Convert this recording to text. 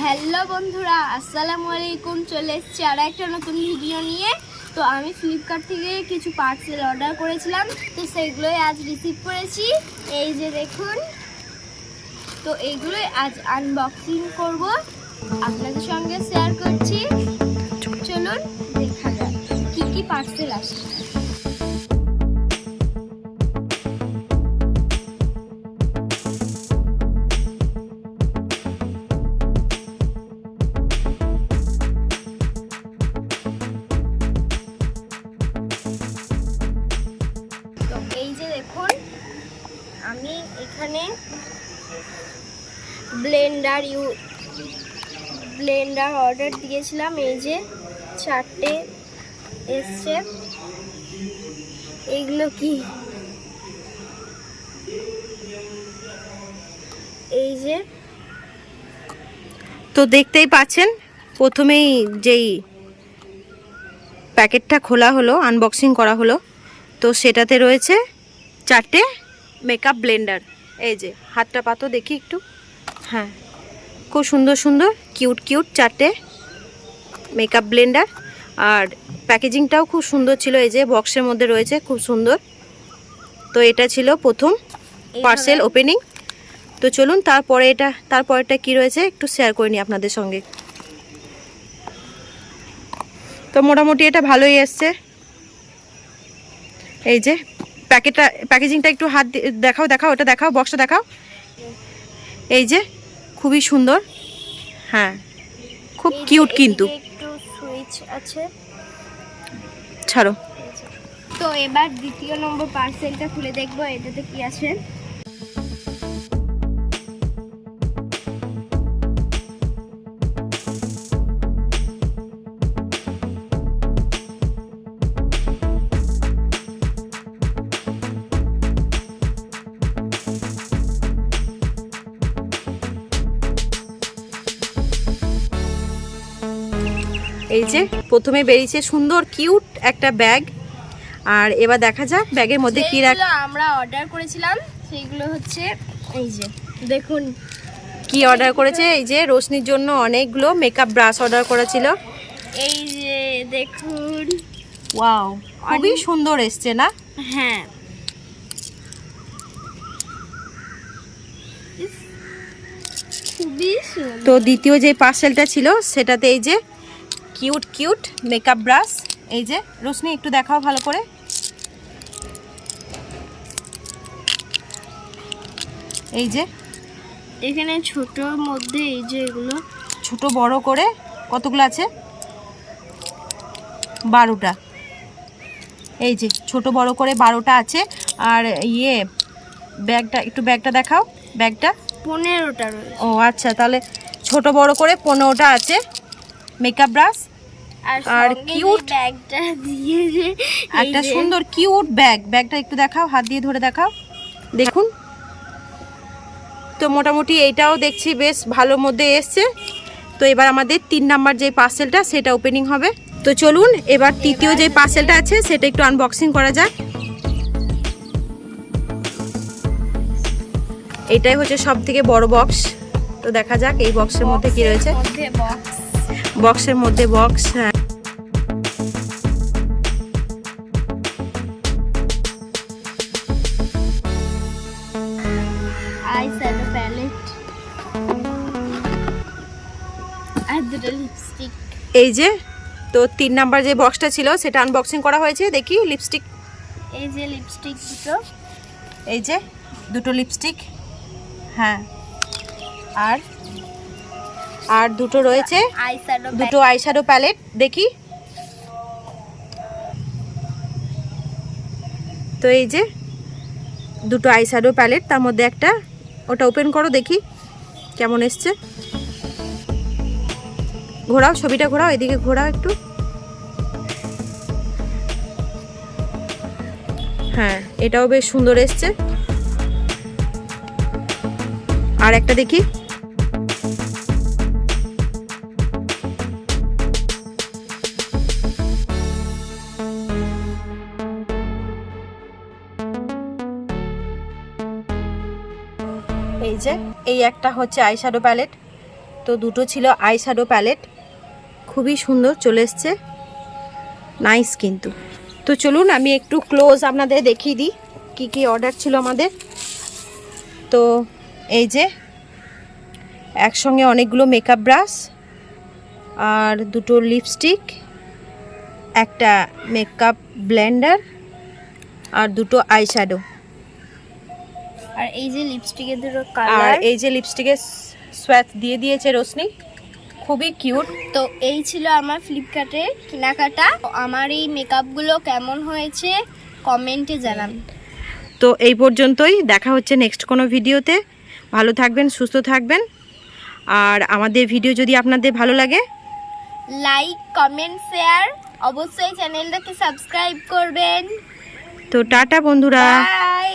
Hello বন্ধুরা, আসসালামু আলাইকুম। চলে এসেছি আর একটা নতুন ভিডিও নিয়ে। তো আমি ফ্লিপকার্ট থেকে কিছু পার্সেল অর্ডার করেছিলাম, তো সেগুলোই আজ রিসিভ করেছি। এই যে দেখুন, তো এইগুলোই আজ আনবক্সিং করব, আপনাদের সঙ্গে শেয়ার করছি। চলুন দেখা যাক কি কি পার্সেল আসে। এই যে দেখুন, আমি এখানে ব্লেন্ডার অর্ডার দিয়েছিলাম। এই যে 4টে এসছে। এইগুলো কি, এই যে তো দেখতেই পাচ্ছেন, প্রথমেই যেই প্যাকেটটা খোলা হলো, আনবক্সিং করা হলো, তো সেটাতে রয়েছে 4টে মেকআপ ব্লেন্ডার। এই যে হাতটা পাতো দেখি একটু। হ্যাঁ, খুব সুন্দর সুন্দর কিউট 4টে মেকআপ ব্লেন্ডার। আর প্যাকেজিংটাও খুব সুন্দর ছিল। এই যে বক্সের মধ্যে রয়েছে, খুব সুন্দর। তো এটা ছিল প্রথম পার্সেল ওপেনিং। তো চলুন তারপরেটা কি রয়েছে একটু শেয়ার করে নিই আপনাদের সঙ্গে। তো মোটামুটি এটা ভালোই এসছে। এই যে প্যাকেজিংটা একটু হাত দেখাও, এটা দেখাও, বক্সটা দেখাও। এই যে খুবই সুন্দর। হ্যাঁ, খুব কিউট কিন্তু। একটু সুইচ আছে, ছাড়ো। তো এবার দ্বিতীয় নম্বর পার্সেলটা খুলে দেখবো এটাতে কি আছে। এই যে প্রথমে বেরিয়েছে সুন্দর কিউট একটা ব্যাগ। আর এবার দেখা যাক ব্যাগের মধ্যে কি আমরা অর্ডার করেছিলাম সেইগুলো হচ্ছে, এই যে দেখুন কি অর্ডার করেছে। এই যে রোশনির জন্য অনেকগুলো মেকআপ ব্রাশ অর্ডার করা ছিল। এই যে দেখুন, ওয়াও, খুবই সুন্দর এসছে না? হ্যাঁ, খুবই সুন্দর। তো দ্বিতীয় যে পার্সেলটা ছিল সেটাতে এই যে কিউট মেকআপ ব্রাশ। এই যে রোশনি একটু দেখাও ভালো করে। এই যে এখানে ছোটর মধ্যে এই যে এগুলো ছোট বড় করে কতগুলো আছে? 12টা। এই যে ছোট বড় করে 12টা আছে। আর ব্যাগটা দেখাও। ব্যাগটা 15টা রয়েছে। ও আচ্ছা, তাহলে ছোট বড় করে 15টা আছে মেকআপ ব্রাশ। আর কিউট ব্যাগটা দিয়ে যে একটা সুন্দর কিউট ব্যাগটা একটু দেখাও, হাত দিয়ে ধরে দেখাও। দেখুন, তো মোটামুটি এইটাও দেখছি বেশ ভালোর মধ্যে এসছে। তো এবার আমাদের 3 নাম্বার যে পার্সেলটা সেটা ওপেনিং হবে। তো চলুন এবার তৃতীয় যে পার্সেলটা আছে সেটা একটু আনবক্সিং করা যাক। এটাই হচ্ছে সব থেকে বড় বক্স। তো দেখা যাক এই বক্সের মধ্যে কি রয়েছে। বক্সের মধ্যে বক্স। হ্যাঁ, আইশ্যাডো প্যালেট আর দুটো লিপস্টিক। এই যে তো 3 নাম্বার যে বক্সটা ছিল সেটা আনবক্সিং করা হয়েছে। দেখি লিপস্টিক। এই যে লিপস্টিক দুটো। এই যে দুটো লিপস্টিক। হ্যাঁ, আর দুটো রয়েছে, দুটো আইশ্যাডো প্যালেট। দেখি। তো এই যে দুটো আইশ্যাডো প্যালেট, তার মধ্যে একটা, ওটা ওপেন করো দেখি কেমন এসছে। ঘোরাও, ছবিটা ঘোরাও, এদিকে ঘোরাও একটু। হ্যাঁ, এটাও বেশ সুন্দর এসছে। আর একটা দেখি। এই যে এই একটা হচ্ছে আইশ্যাডো প্যালেট, তো দুটো ছিল আই শ্যাডো প্যালেট, খুবই সুন্দর চলে এসছে, নাইস কিন্তু। তো চলুন আমি একটু ক্লোজ আপনাদের দেখিয়ে দিই কী কী অর্ডার ছিল আমাদের। তো এই যে একসঙ্গে অনেকগুলো মেকআপ ব্রাশ আর দুটো লিপস্টিক, একটা মেকআপ ব্লেন্ডার আর দুটো আই শ্যাডো। আর এই যে লিপস্টিকের দুটো আর কালার, এই যে লিপস্টিকের সোয়াচ দিয়ে দিয়েছে রোশনি, খুবই কিউট। তো এই ছিল আমার ফ্লিপকার্টে কেনাকাটা। আমার এই মেকআপগুলো কেমন হয়েছে কমেন্টে জানান। তো এই পর্যন্তই, দেখা হচ্ছে নেক্সট কোনো ভিডিওতে। ভালো থাকবেন, সুস্থ থাকবেন। আর আমাদের ভিডিও যদি আপনাদের ভালো লাগে, লাইক, কমেন্ট, শেয়ার, অবশ্যই চ্যানেলটাকে সাবস্ক্রাইব করবেন। তো টাটা বন্ধুরা। বাই।